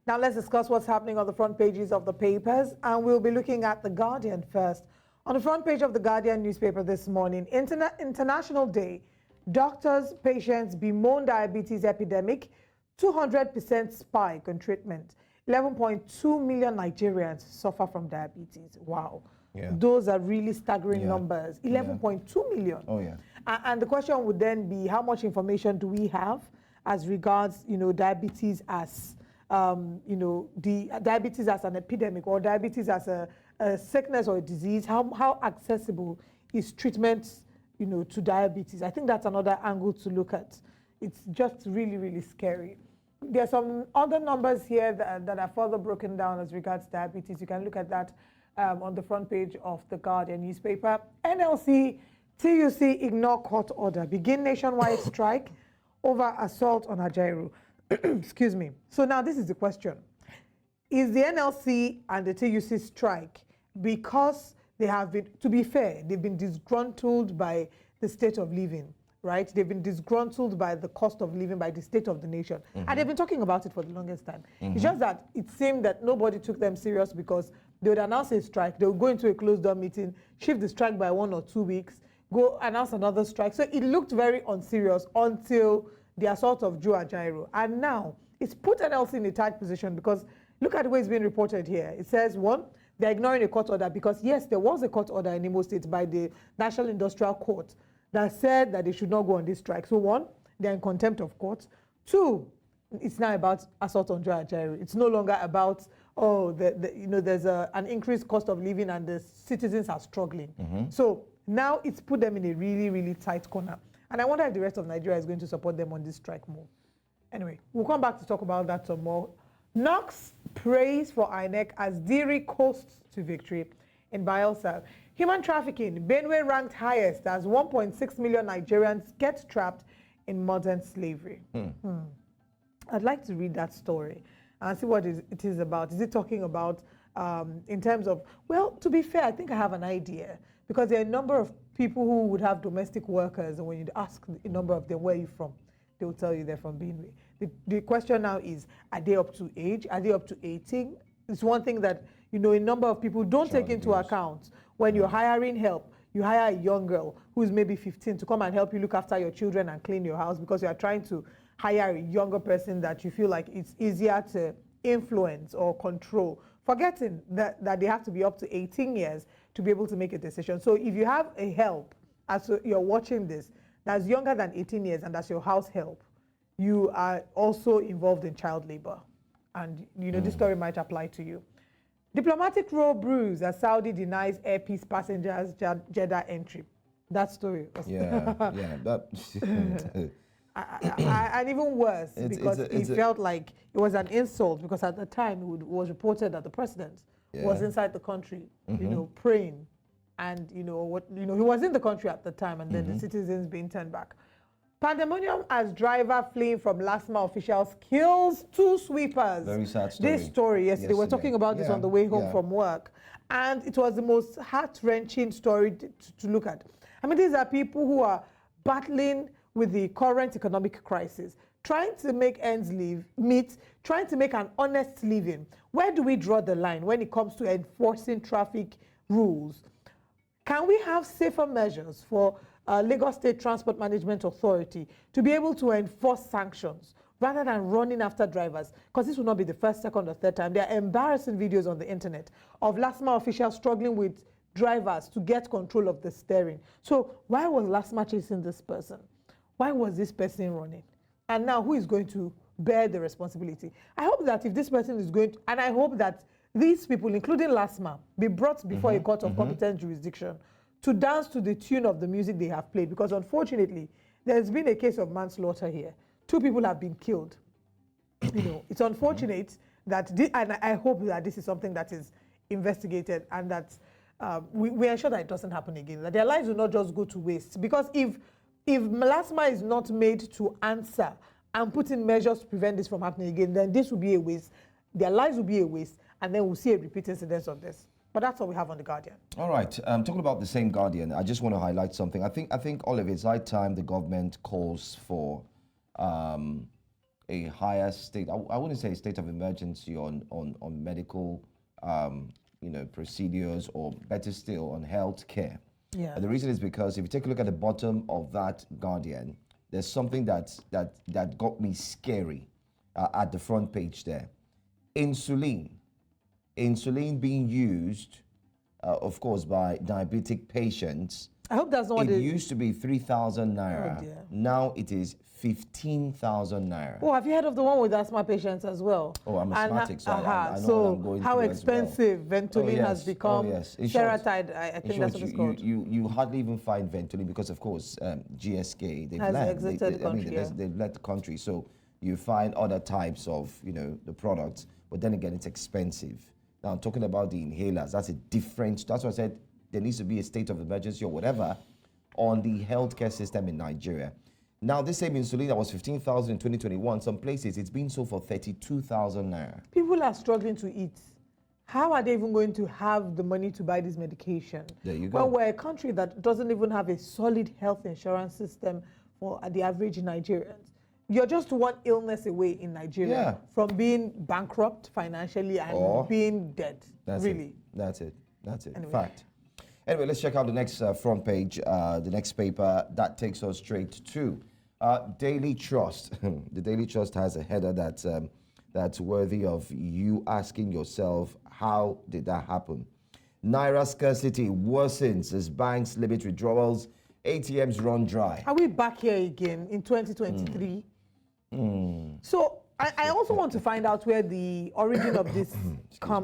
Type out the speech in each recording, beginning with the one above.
Now let's discuss what's happening on the front pages of the papers, and we'll be looking at The Guardian first. On the front page of The Guardian newspaper this morning, International Day, doctors, patients bemoan diabetes epidemic, 200% spike on treatment. 11.2 million Nigerians suffer from diabetes. Wow. Yeah. Those are really staggering numbers. 11.2 million. Oh, yeah. And the question would then be, how much information do we have as regards, diabetes as, the diabetes as an epidemic, or diabetes as a sickness or a disease? How accessible is treatment, to diabetes? I think that's another angle to look at. It's just really, really scary. There are some other numbers here that are further broken down as regards diabetes. You can look at that on the front page of the Guardian newspaper. NLC, TUC ignore court order, begin nationwide strike over assault on Ajaero. Excuse me. So now this is the question. Is the NLC and the TUC strike because they have been, to be fair, they've been disgruntled by the state of living, right? They've been disgruntled by the cost of living, by the state of the nation. And they've been talking about it for the longest time. It's just that it seemed that nobody took them serious because they would announce a strike, they would go into a closed-door meeting, shift the strike by 1 or 2 weeks, go announce another strike. So it looked very unserious until the assault of Joe Ajaero. And now it's put NLC in a tight position because look at the way it's being reported here. It says, one, they're ignoring a court order because, yes, there was a court order in Imo State by the National Industrial Court that said that they should not go on this strike. So one, they're in contempt of court. Two, it's now about assault on Joe Ajaero. It's no longer about, there's an increased cost of living and the citizens are struggling. So now it's put them in a really, really tight corner. And I wonder if the rest of Nigeria is going to support them on this strike move. Anyway, we'll come back to talk about that some more. Knox prays for INEC as Diri coasts to victory in Bielsa. Human trafficking, Benue ranked highest as 1.6 million Nigerians get trapped in modern slavery. I'd like to read that story and see what it is about. Is it talking about in terms of, well, to be fair, I think I have an idea, because there are a number of people who would have domestic workers, and when you ask a number of them, where are you from? They will tell you they're from Benue. The question now is, are they up to age? Are they up to 18? It's one thing that, a number of people don't take into account. When you're hiring help, you hire a young girl who's maybe 15 to come and help you look after your children and clean your house because you are trying to hire a younger person that you feel like it's easier to influence or control, forgetting that they have to be up to 18 years to be able to make a decision. So if you have a help, as you're watching this, that's younger than 18 years and that's your house help, you are also involved in child labor. And, this story might apply to you. Diplomatic row bruise as Saudi denies Air Peace passengers Jeddah entry. That story. And even worse, because it felt like it was an insult, because at the time it was reported that the president was inside the country, praying, and he was in the country at the time, and then the citizens being turned back. Pandemonium as driver fleeing from LASMA officials kills 2 sweepers. Very sad story. This story, yesterday, we're talking about this on the way home from work, and it was the most heart-wrenching story to look at. I mean, these are people who are battling with the current economic crisis, trying to make ends meet, trying to make an honest living. Where do we draw the line when it comes to enforcing traffic rules? Can we have safer measures for Lagos State Transport Management Authority to be able to enforce sanctions rather than running after drivers? Because this will not be the first, second, or third time. There are embarrassing videos on the internet of LASMA officials struggling with drivers to get control of the steering. So why was LASMA chasing this person? Why was this person running? And now who is going to bear the responsibility? I hope that if this person is going to, and I hope that these people, including LASMA, be brought before a court of competent jurisdiction to dance to the tune of the music they have played. Because unfortunately, there's been a case of manslaughter here. 2 people have been killed. It's unfortunate that, and I hope that this is something that is investigated and that we ensure that it doesn't happen again, that their lives will not just go to waste. Because if LASMA is not made to answer and put in measures to prevent this from happening again, then this will be a waste. Their lives will be a waste, and then we'll see a repeat incidence of this. But that's what we have on the Guardian. All right. Talking about the same Guardian, I just want to highlight something. I think all of it's high time the government calls for a a higher state. I wouldn't say a state of emergency on medical, procedures, or better still, on health care. Yeah. And the reason is because if you take a look at the bottom of that Guardian, there's something that got me scary at the front page there. Insulin being used, of course, by diabetic patients. I hope that's not what it used to be 3,000 naira. Oh dear. Now it is 15,000 naira. Oh, have you heard of the one with asthma patients as well? Oh, I'm asthmatic, so I know what I'm so going how through as well. expensive Ventolin has become. yes. In short, Seratide, I think that's what it's called. You hardly even find Ventolin because, of course, GSK, they've Has left. exited the country, yeah. They've left the country. So you find other types of, the products. But then again, it's expensive. Now, I'm talking about the inhalers. That's a different, that's why I said there needs to be a state of emergency or whatever on the healthcare system in Nigeria. Now, this same insulin that was 15,000 in 2021, some places it's been sold for 32,000 naira. People are struggling to eat. How are they even going to have the money to buy this medication? There you go. Well, we're a country that doesn't even have a solid health insurance system for the average Nigerians. You're just one illness away in Nigeria from being bankrupt financially and being dead. That's really. That's it. Anyway. Fact. Anyway, let's check out the next front page, the next paper that takes us straight to Daily Trust. The Daily Trust has a header that's worthy of you asking yourself, how did that happen? Naira scarcity worsens as banks limit withdrawals, ATMs run dry. Are we back here again in 2023? So I also want to find out where the origin of this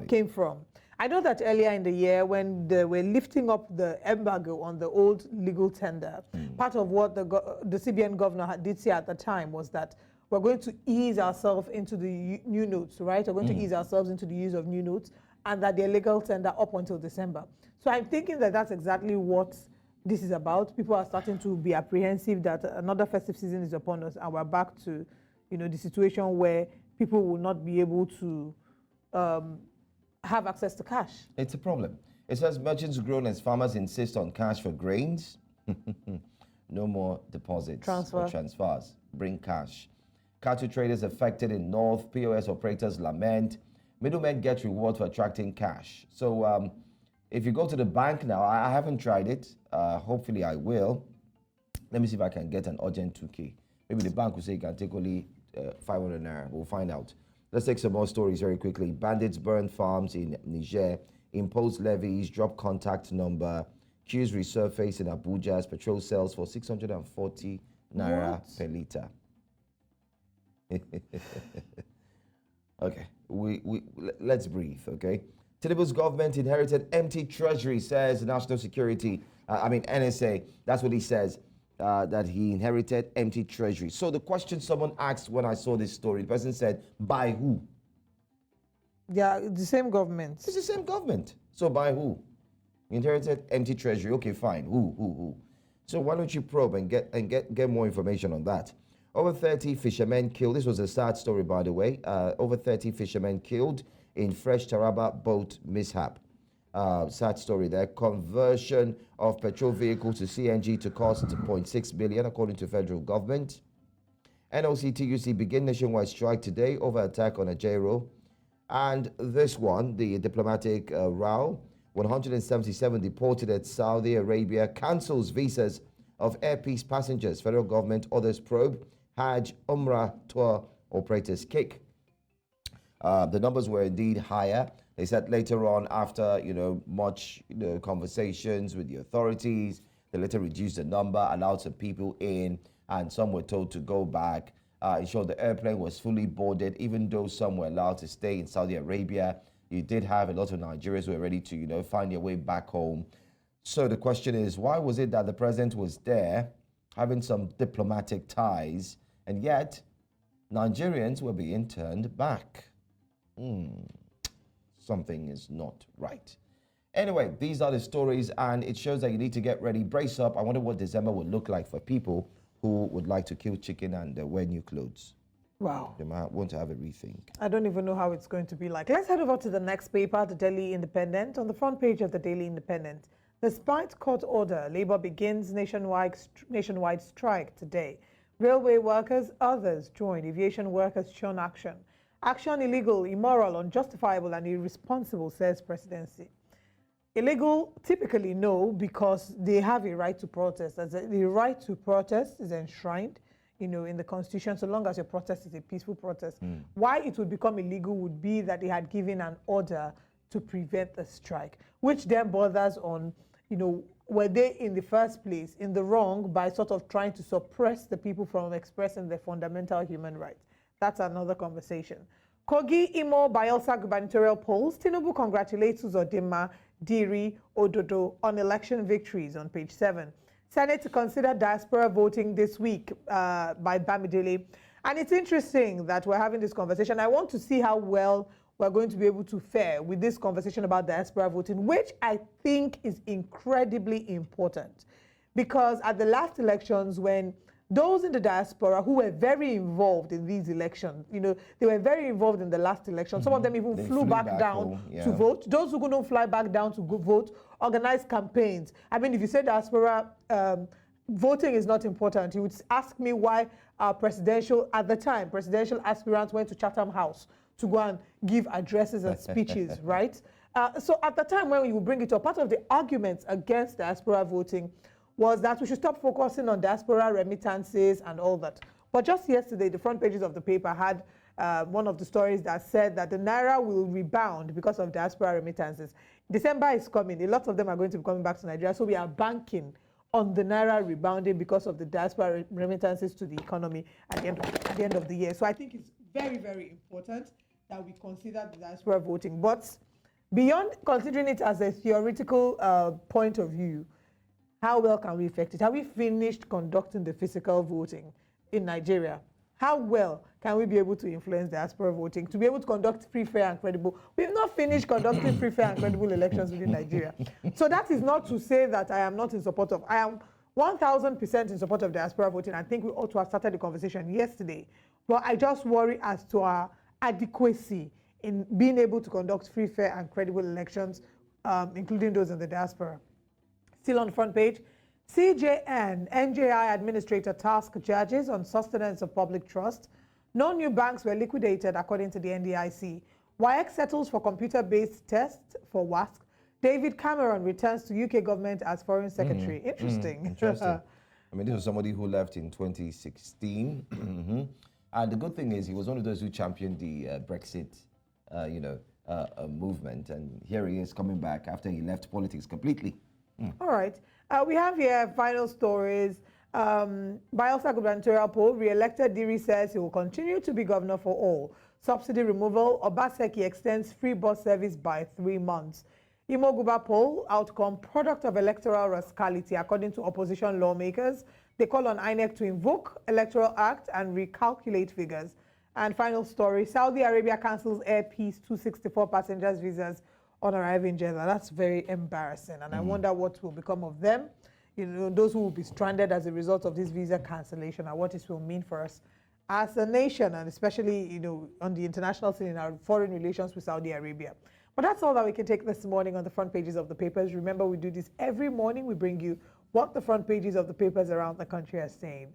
came from. I know that earlier in the year when they were lifting up the embargo on the old legal tender, part of what the CBN governor did say at the time was that we're going to ease ourselves into the new notes, right? We're going to ease ourselves into the use of new notes, and that they're legal tender up until December. So I'm thinking that that's exactly what this is about. People are starting to be apprehensive that another festive season is upon us, and we're back to, the situation where people will not be able to have access to cash. It's a problem. It says merchants grown as farmers insist on cash for grains. No more deposits or transfers. Bring cash. Cattle traders affected in North. POS operators lament. Middlemen get reward for attracting cash. So if you go to the bank now, I haven't tried it. Hopefully I will. Let me see if I can get an urgent 2K. Maybe the bank will say you can take only 500 naira. We'll find out. Let's take some more stories very quickly. Bandits burn farms in Niger, impose levies, drop contact number, queues resurface in Abuja as petrol sells for 640 naira per litre. Okay, let's breathe, okay? Tinubu's government inherited empty treasury, says National Security, NSA. That's what he says, that he inherited empty treasury. So the question someone asked when I saw this story, the person said, by who? Yeah, the same government. It's the same government. So by who? Inherited empty treasury. Okay, fine. Who? So why don't you probe and get more information on that? Over 30 fishermen killed. This was a sad story, by the way. Over 30 fishermen killed in fresh Taraba boat mishap. Sad story there. Conversion of petrol vehicles to CNG to cost 0.6 billion, according to federal government. NOC-TUC begin nationwide strike today over attack on Ajero. And this one, the diplomatic row, 177 deported at Saudi Arabia, cancels visas of Air Peace passengers. Federal government others probe. Hajj Umrah tour operators kick. The numbers were indeed higher. They said later on, after much conversations with the authorities, they later reduced the number, allowed some people in, and some were told to go back. It showed the airplane was fully boarded, even though some were allowed to stay in Saudi Arabia. You did have a lot of Nigerians who were ready to find their way back home. So the question is, why was it that the president was there, having some diplomatic ties, and yet Nigerians were being turned back? Something is not right. Anyway, these are the stories, and it shows that you need to get ready. Brace up. I wonder what December would look like for people who would like to kill chicken and wear new clothes. Wow. They might want to have a rethink. I don't even know how it's going to be like. Let's head over to the next paper, the Daily Independent. On the front page of the Daily Independent, despite court order, Labour begins nationwide strike today. Railway workers, others join. Aviation workers shun action. Action illegal, immoral, unjustifiable, and irresponsible, says presidency. Illegal, typically no, because they have a right to protest. The right to protest is enshrined, in the Constitution, so long as your protest is a peaceful protest. Why it would become illegal would be that they had given an order to prevent the strike, which then borders on, were they in the first place in the wrong by sort of trying to suppress the people from expressing their fundamental human rights? That's another conversation. Kogi, Imo, Bayelsa gubernatorial polls. Tinubu congratulates Uzodinma, Diri, Ododo on election victories on page 7. Senate to consider diaspora voting this week by Bamidele. And it's interesting that we're having this conversation. I want to see how well we're going to be able to fare with this conversation about diaspora voting, which I think is incredibly important. Because at the last elections, when those in the diaspora who were very involved in these elections, they were very involved in the last election. Some of them even flew back down to vote. Those who couldn't fly back down to go vote, organized campaigns. I mean, if you say diaspora, voting is not important, you would ask me why at the time, presidential aspirants went to Chatham House to go and give addresses and speeches, right? So at the time when you bring it up, part of the arguments against diaspora voting was that we should stop focusing on diaspora remittances and all that. But just yesterday, the front pages of the paper had one of the stories that said that the Naira will rebound because of diaspora remittances. December is coming. A lot of them are going to be coming back to Nigeria. So we are banking on the Naira rebounding because of the diaspora remittances to the economy at the end of the year. So I think it's very, very important that we consider the diaspora voting. But beyond considering it as a theoretical point of view, how well can we affect it? Have we finished conducting the physical voting in Nigeria? How well can we be able to influence diaspora voting to be able to conduct free, fair, and credible? We've not finished conducting free, fair, and credible elections within Nigeria. So that is not to say that I am not in support of. I am 1,000% in support of diaspora voting. I think we ought to have started the conversation yesterday. But I just worry as to our adequacy in being able to conduct free, fair, and credible elections, including those in the diaspora. Still on the front page, CJN, NJI administrator task judges on sustenance of public trust. No new banks were liquidated according to the NDIC. WAEC settles for computer-based tests for WASC. David Cameron returns to UK government as foreign secretary. Interesting. Interesting. I mean, this was somebody who left in 2016. And the good thing is he was one of those who championed the Brexit, movement. And here he is coming back after he left politics completely. All right. We have here final stories. Bayelsa gubernatorial poll, re-elected Diri says he will continue to be governor for all. Subsidy removal, Obaseki extends free bus service by 3 months. Imo Guba poll, outcome, product of electoral rascality, according to opposition lawmakers. They call on INEC to invoke Electoral Act and recalculate figures. And final story, Saudi Arabia cancels Air Peace 264 passengers' visas on arriving in Jeddah. That's very embarrassing, and I wonder what will become of them. Those who will be stranded as a result of this visa cancellation, and what it will mean for us as a nation, and especially on the international scene in our foreign relations with Saudi Arabia. But that's all that we can take this morning on the front pages of the papers. Remember, we do this every morning. We bring you what the front pages of the papers around the country are saying.